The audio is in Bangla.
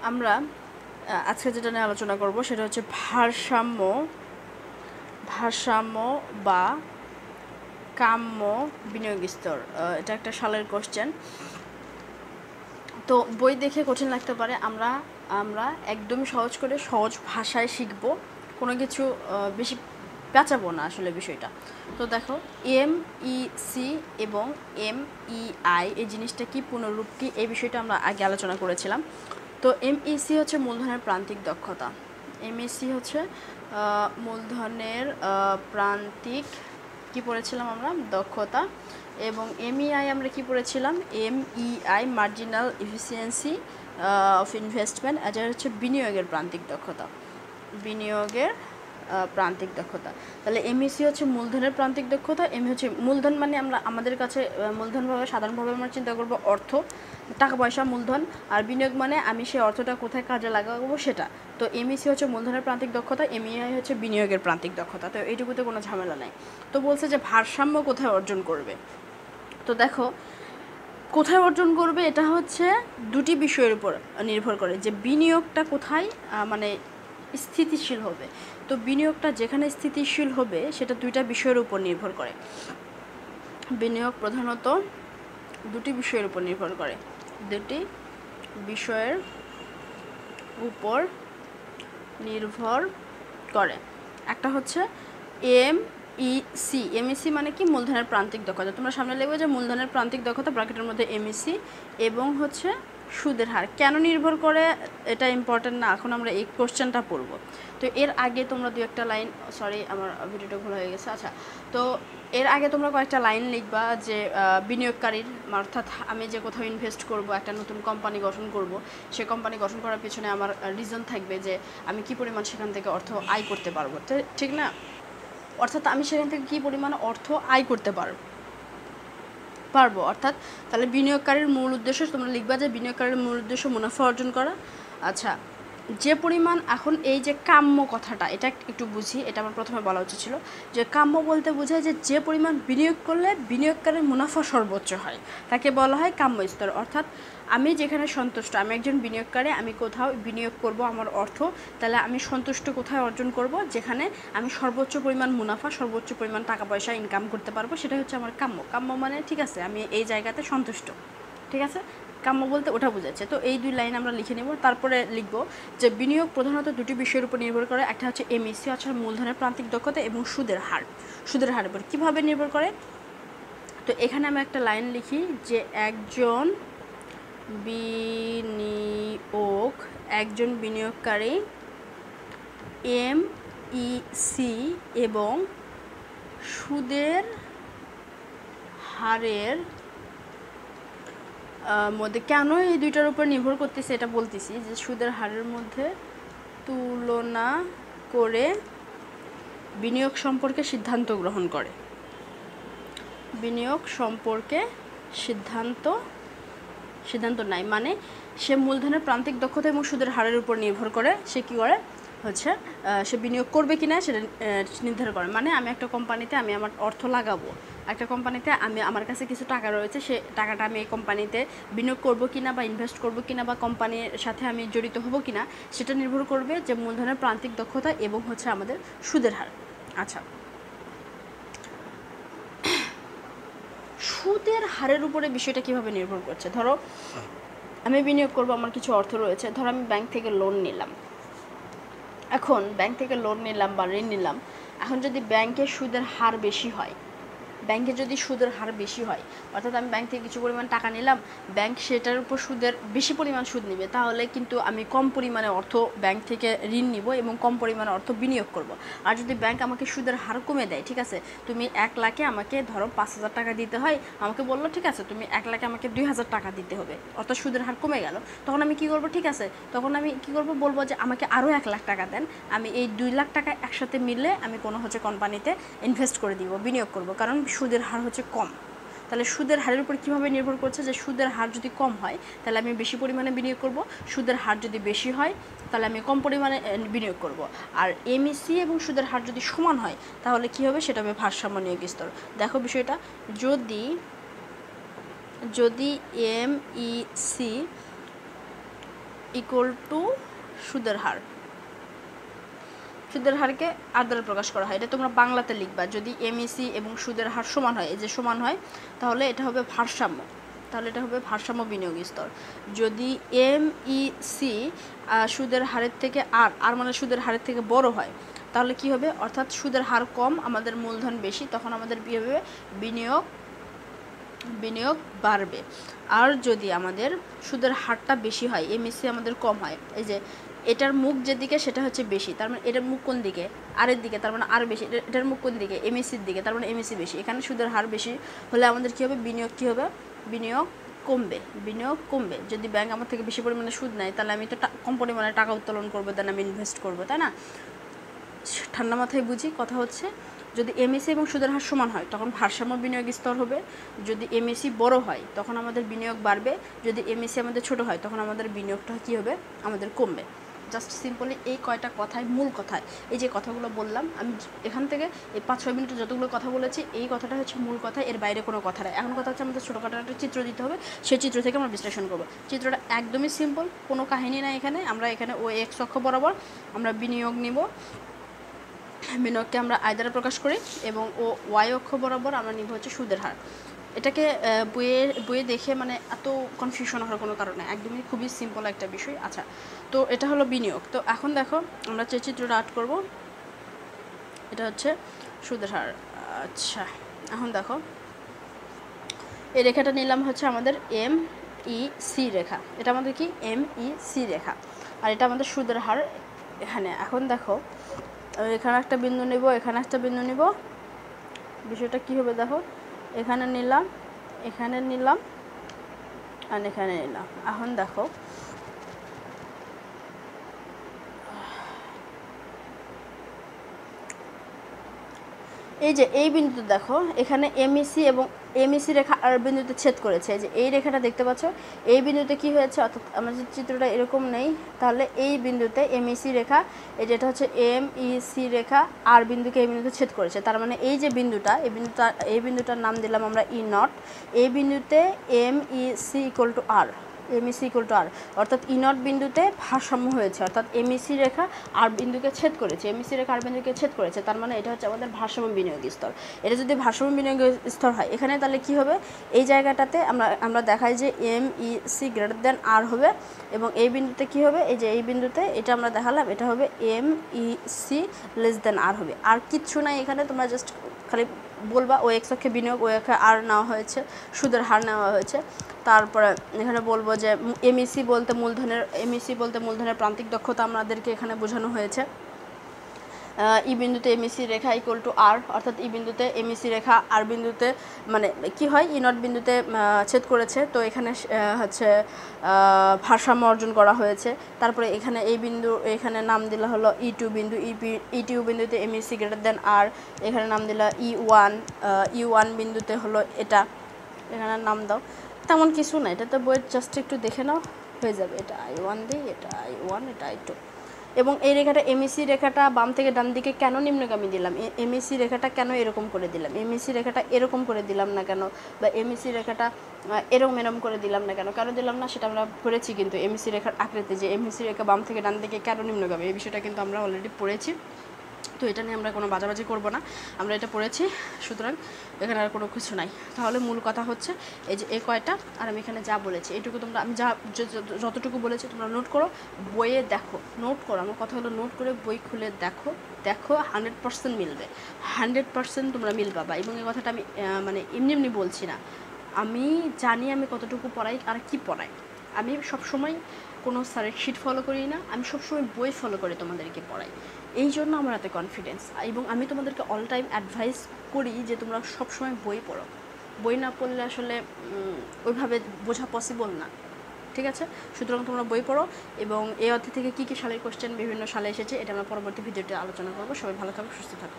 আমরা আজকে যেটা নিয়ে আলোচনা করব সেটা হচ্ছে ভারসাম্য বা কাম্য বিনিয়োগ স্তর। এটা একটা সালের কোশ্চেন, তো বই দেখে কঠিন লাগতে পারে। আমরা একদমই সহজ করে সহজ ভাষায় শিখব, কোনো কিছু বেশি পেঁচাবো না আসলে বিষয়টা। তো দেখো, এমইসি এবং এমইআই এই জিনিসটা কি, পুনরূপ কি, এই বিষয়টা আমরা আগে আলোচনা করেছিলাম। তো এমইসি হচ্ছে মূলধনের প্রান্তিক দক্ষতা। এমইসি হচ্ছে মূলধনের প্রান্তিক কি পড়েছিলাম আমরা, দক্ষতা। এবং এমইআই আমরা কি পড়েছিলাম, MEI marginal efficiency of investment, এটা হচ্ছে বিনিয়োগের প্রান্তিক দক্ষতা, বিনিয়োগের প্রান্তিক দক্ষতা। তাহলে এমইসি হচ্ছে মূলধনের প্রান্তিক দক্ষতা, এম হচ্ছে মূলধন, মানে আমরা আমাদের কাছে মূলধনভাবে সাধারণভাবে আমরা চিন্তা করব অর্থ, টাকা পয়সা মূলধন, আর বিনিয়োগ মানে আমি সেই অর্থটা কোথায় কাজে লাগাবো সেটা। তো এমইসি হচ্ছে মূলধনের প্রান্তিক দক্ষতা, এমইআই হচ্ছে বিনিয়োগের প্রান্তিক দক্ষতা। তো এইটুকুতে কোনো ঝামেলা নাই। তো বলছে যে ভারসাম্য কোথায় অর্জন করবে। তো দেখো, কোথায় অর্জন করবে এটা হচ্ছে দুটি বিষয়ের উপর নির্ভর করে, যে বিনিয়োগটা কোথায় মানে স্থিতিশীল হবে। তো বিনিয়োগটা যেখানে স্থিতিশীল হবে সেটা দুইটা বিষয়ের উপর নির্ভর করে। বিনিয়োগ প্রধানত দুটি বিষয়ের উপর নির্ভর করে, দুটি বিষয়ের উপর নির্ভর করে। একটা হচ্ছে এমইসি মানে কি, মূলধনের প্রান্তিক দক্ষতা। তোমরা সামনে লিখবে যে মূলধনের প্রান্তিক দক্ষতা ব্র্যাকেটের মধ্যে এমইসি, এবং হচ্ছে সুদের হার। কেন নির্ভর করে এটা ইম্পর্টেন্ট না, এখন আমরা এই কোশ্চেনটা পড়ব। তো এর আগে তোমরা দু একটা লাইন, সরি আমার ভিডিওটা ভুল হয়ে গেছে। আচ্ছা, তো এর আগে তোমরা কয়েকটা লাইন লিখবা যে বিনিয়োগকারীর, অর্থাৎ আমি যে কোথাও ইনভেস্ট করব, একটা নতুন কোম্পানি গঠন করব, সেই কোম্পানি গঠন করার পিছনে আমার রিজন থাকবে যে আমি কি পরিমাণ সেখান থেকে অর্থ আয় করতে পারবো, ঠিক না? অর্থাৎ আমি সেখান থেকে কী পরিমাণ অর্থ আয় করতে পারবো। অর্থাৎ তাহলে বিনিয়োগকারীর মূল উদ্দেশ্য, তোমরা লিখবা যে বিনিয়োগকারীর মূল উদ্দেশ্য মুনাফা অর্জন করা। আচ্ছা, যে পরিমাণ, এখন এই যে কাম্য কথাটা, এটা একটু বুঝি, এটা আমার প্রথমে বলা উচিত ছিল। যে কাম্য বলতে বোঝায় যে পরিমাণ বিনিয়োগ করলে বিনিয়োগকারীর মুনাফা সর্বোচ্চ হয়, তাকে বলা হয় কাম্য স্তর। অর্থাৎ আমি যেখানে সন্তুষ্ট, আমি একজন বিনিয়োগকারী, আমি কোথাও বিনিয়োগ করব আমার অর্থ, তাহলে আমি সন্তুষ্ট কোথায় অর্জন করব, যেখানে আমি সর্বোচ্চ পরিমাণ মুনাফা, সর্বোচ্চ পরিমাণ টাকা পয়সা ইনকাম করতে পারবো, সেটা হচ্ছে আমার কাম্য। কাম্য মানে ঠিক আছে, আমি এই জায়গাতে সন্তুষ্ট, ঠিক আছে। কাম্য বলতে ওটা বোঝাচ্ছে। তো এই দুই লাইন আমরা লিখে নেব, তারপরে লিখব যে বিনিয়োগ প্রধানত দুটি বিষয়ের উপর নির্ভর করে। একটা হচ্ছে এমইসি, অর্থাৎ মূলধনের প্রান্তিক দক্ষতা, এবং সুদের হার। সুদের হারের উপর কীভাবে নির্ভর করে, তো এখানে আমি একটা লাইন লিখি যে একজন বিনিয়োগকারী এমইসি এবং সুদের হারের মধ্যে, কেন এই দুইটার উপর নির্ভর করতেছে এটা বলতেছি, যে সুদের হারের মধ্যে তুলনা করে বিনিয়োগ সম্পর্কে সিদ্ধান্ত গ্রহণ করে। বিনিয়োগ সম্পর্কে সিদ্ধান্ত নেয়, মানে সে মূলধনের প্রান্তিক দক্ষতা এবং সুদের হারের উপর নির্ভর করে সে কী করে, হচ্ছে সে বিনিয়োগ করবে কি না সেটা নির্ধারণ করে। মানে আমি একটা কোম্পানিতে আমি আমার অর্থ লাগাবো, একটা কোম্পানিতে আমার কাছে কিছু টাকা রয়েছে, সে টাকাটা আমি এই কোম্পানিতে বিনিয়োগ করবো কিনা বা ইনভেস্ট করবো কিনা বা কোম্পানির সাথে আমি জড়িত হব কিনা, সেটা নির্ভর করবে যে মূলধনের প্রান্তিক দক্ষতা এবং হচ্ছে আমাদের সুদের হার। আচ্ছা, সুদের হারের উপরে বিষয়টা কিভাবে নির্ভর করছে, ধরো আমি বিনিয়োগ করবো, আমার কিছু অর্থ রয়েছে, ধরো আমি ব্যাংক থেকে লোন নিলাম। এখন ব্যাংক থেকে লোন নিলাম বা ঋণ নিলাম, এখন যদি ব্যাংকের সুদের হার বেশি হয়, ব্যাংকে যদি সুদের হার বেশি হয়, অর্থাৎ আমি ব্যাংক থেকে কিছু পরিমাণ টাকা নিলাম, ব্যাংক সেটার উপর সুদের বেশি পরিমাণ সুদ নেবে, তাহলে কিন্তু আমি কম পরিমাণে অর্থ ব্যাংক থেকে ঋণ নিব এবং কম পরিমাণে অর্থ বিনিয়োগ করব। আর যদি ব্যাংক আমাকে সুদের হার কমে দেয়, ঠিক আছে, তুমি 1 লাখে আমাকে ধরো 5,000 টাকা দিতে হয়, আমাকে বললো ঠিক আছে তুমি 1 লাখে আমাকে 2,000 টাকা দিতে হবে, অর্থাৎ সুদের হার কমে গেল, তখন আমি কি করব, ঠিক আছে, তখন আমি কি করব, বলবো যে আমাকে আরও 1 লাখ টাকা দেন, আমি এই 2 লাখ টাকা একসাথে মিললে আমি কোনো হচ্ছে কোম্পানিতে ইনভেস্ট করে দিব, বিনিয়োগ করব, কারণ সুদের হার হচ্ছে কম। তাহলে সুদের হারের উপর কীভাবে নির্ভর করছে, যে সুদের হার যদি কম হয় তাহলে আমি বেশি পরিমাণে বিনিয়োগ করব, সুদের হার যদি বেশি হয় তাহলে আমি কম পরিমাণে বিনিয়োগ করব। আর এমইসি এবং সুদের হার যদি সমান হয় তাহলে কী হবে, সেটা হবে ভারসাম্য নিয়োগ স্তর। দেখো বিষয়টা, যদি এমইসি ইকুয়াল টু সুদের হার। সুদের হারকে আর দ্বারা প্রকাশ করা হয়, এটা তোমরা বাংলাতে লিখবা। যদি এমইসি এবং সুদের হার সমান হয়, এই যে সমান হয়, তাহলে এটা হবে ভারসাম্য, তাহলে এটা হবে ভারসাম্য বিনিয়োগ স্তর। যদি এমইসি সুদের হারের থেকে আর মানে সুদের হারের থেকে বড় হয়, তাহলে কি হবে, অর্থাৎ সুদের হার কম, আমাদের মূলধন বেশি, তখন আমাদের কি হবে, বিনিয়োগ বাড়বে। আর যদি আমাদের সুদের হারটা বেশি হয়, এমইসি আমাদের কম হয়, এই যে এটার মুখ যেদিকে সেটা হচ্ছে বেশি, তার মানে এটার মুখ কোন দিকে, আরের দিকে, তার মানে আর বেশি, এটার মুখ কোন দিকে, এমইসির দিকে, তার মানে এমইসি বেশি। এখানে সুদের হার বেশি হলে আমাদের কী হবে, বিনিয়োগ কমবে। যদি ব্যাংক আমার থেকে বেশি পরিমাণে সুদ নেয়, তাহলে আমি তো কম পরিমাণে টাকা উত্তোলন করবো, দেন আমি ইনভেস্ট করবো, তাই না? ঠান্ডা মাথায় বুঝি, কথা হচ্ছে যদি এমএসি এবং সুদের হার সমান হয়, তখন ভারসাম্য বিনিয়োগ স্তর হবে। যদি এমএসি বড় হয়, তখন আমাদের বিনিয়োগ বাড়বে। যদি এমএসি আমাদের ছোট হয়, তখন আমাদের বিনিয়োগটা কী হবে, আমাদের কমবে। জাস্ট সিম্পলি এই কয়টা কথায়, মূল কথায়, এই যে কথাগুলো বললাম আমি এখান থেকে, এই 5-6 মিনিটে যতগুলো কথা বলেছি, এই কথাটা হচ্ছে মূল কথা, এর বাইরে কোনো কথা নেই। এখন কথা হচ্ছে আমাদের ছোটোখাটো একটা চিত্র দিতে হবে, সেই চিত্র থেকে আমরা বিশ্লেষণ করবো। চিত্রটা একদমই সিম্পল, কোনো কাহিনী নাই এখানে। আমরা এখানে ও এক্স অক্ষ বরাবর আমরা বিনিয়োগ নিব, বিনিয়োগকে আমরা আয় দ্বারা প্রকাশ করি, এবং ও ওয়াই অক্ষ বরাবর আমরা নিব হচ্ছে সুদের হার। এটাকে বইয়ে দেখে মানে এত কনফিউশন হওয়ার কোনো কারণ নেই, একদমই খুবই সিম্পল একটা বিষয়। আচ্ছা, তো এটা হলো বিনিয়োগ। তো এখন দেখো আমরা যে চিত্রটা আর্ট করব, এটা হচ্ছে সুদের হার। আচ্ছা, এখন দেখো এই রেখাটা নিলাম হচ্ছে আমাদের এমইসি রেখা, এটা আমাদের কি এমইসি রেখা, আর এটা আমাদের সুদের হার এখানে। এখন দেখো এখানে একটা বিন্দু নেব, এখানে একটা বিন্দু নিব, বিষয়টা কি হবে দেখো, এখানে নিলাম, এখানে নিলাম, আর এখানে নিলাম। এখন দেখো এই যে এই বিন্দুতে দেখো, এখানে এমইসি এবং এমইসি রেখা আর বিন্দুতে ছেদ করেছে, যে এই রেখাটা দেখতে পাচ্ছ, এই বিন্দুতে কি হয়েছে, অর্থাৎ আমার যে চিত্রটা এরকম নেই, তাহলে এই বিন্দুতে এমইসি রেখা, এই যেটা হচ্ছে এমইসি রেখা আর বিন্দুকে এই বিন্দুতে ছেদ করেছে, তার মানে এই যে বিন্দুটা, এই বিন্দুটার নাম দিলাম আমরা ই নট। এই বিন্দুতে MEC equal to R, MEC equal to R, অর্থাৎ ই নট বিন্দুতে ভারসাম্য হয়েছে, অর্থাৎ এমইসি রেখা আর বিন্দুকে ছেদ করেছে, এমইসি রেখা আর বিন্দুকে ছেদ করেছে, তার মানে এটা হচ্ছে আমাদের ভারসাম্য বিনিয়োগ স্তর। এটা যদি ভারসাম্য বিনিয়োগ স্তর হয়, এখানে তাহলে কি হবে, এই জায়গাটাতে আমরা দেখাই যে এমইসি গ্রেটার দেন আর হবে, এবং এই বিন্দুতে কি হবে, এই যে এই বিন্দুতে এটা আমরা দেখালাম, এটা হবে এমইসি লেস দেন আর হবে। আর কিচ্ছু নাই এখানে, তোমরা জাস্ট খালি বলবা ও এক্স অক্ষে বিনিয়োগ, ও একে আর নেওয়া হয়েছে, সুদের হার নেওয়া হয়েছে। তারপরে এখানে বলবো যে এমইসি বলতে মূলধনের প্রান্তিক দক্ষতা আমাদেরকে এখানে বোঝানো হয়েছে। ই বিন্দুতে MEC Rekha equal to R, অর্থাৎ ই বিন্দুতে এমইসি রেখা আর বিন্দুতে মানে কি হয়, ই নট বিন্দুতে ছেদ করেছে, তো এখানে হচ্ছে ভারসাম্য অর্জন করা হয়েছে। তারপরে এখানে এই বিন্দু, এখানে নাম দিলা হলো ই টু বিন্দু, ই টু বিন্দুতে এমইসি গ্রেটার দেন আর, এখানে নাম দিলা ই ওয়ান বিন্দুতে হলো এটা, এখানে নাম দাও। তেমন কিছু না, এটা তো বইয়ের জাস্ট একটু দেখে নাও, হয়ে যাবে। এটা I1 দিই, এটা I1, এটা I2। এবং এই রেখাটা এমইসি রেখাটা বাম থেকে ডান দিকে কেন নিম্নগামী দিলাম, এমইসি রেখাটা কেন এরকম করে দিলাম, এমইসি রেখাটা এরকম করে দিলাম না কেন, বা এমইসি রেখাটা এরম করে দিলাম না কেন দিলাম না, সেটা আমরা পড়েছি কিন্তু। এমইসি রেখার আকৃতি, যে এমইসি রেখা বাম থেকে ডান দিকে কেন নিম্নগামী, এই বিষয়টা কিন্তু আমরা অলরেডি পড়েছি। তো এটা নিয়ে আমরা কোনো বাজাবাজি করব না, আমরা এটা পড়েছি, সুতরাং এখানে আর কোনো কিছু নাই। তাহলে মূল কথা হচ্ছে এই যে এই কয়টা, আর আমি এখানে যা বলেছি এইটুকু তোমরা, আমি যতটুকু বলেছি তোমরা নোট করো, বইয়ে দেখো, নোট করো। আমার কথা হলো নোট করে বই খুলে দেখো 100% মিলবে, 100% তোমরা মিল পাবা। এবং এই কথাটা আমি মানে এমনি বলছি না, আমি জানি আমি কতটুকু পড়াই আর কি পড়াই। আমি সবসময় কোনো স্যারের শিট ফলো করি না, আমি সবসময় বই ফলো করে তোমাদেরকে পড়াই, এই জন্য আমার এত কনফিডেন্স। এবং আমি তোমাদেরকে অল টাইম অ্যাডভাইস করি যে তোমরা সবসময় বই পড়ো, বই না পড়লে আসলে ওইভাবে বোঝা পসিবল না, ঠিক আছে? সুতরাং তোমরা বই পড়ো। এবং এই অধ্যায় থেকে কী সালের কোশ্চেন বিভিন্ন সালে এসেছে, এটা আমরা পরবর্তী ভিডিওতে আলোচনা করবো। সবাই ভালো থাকো, সুস্থ থাকো।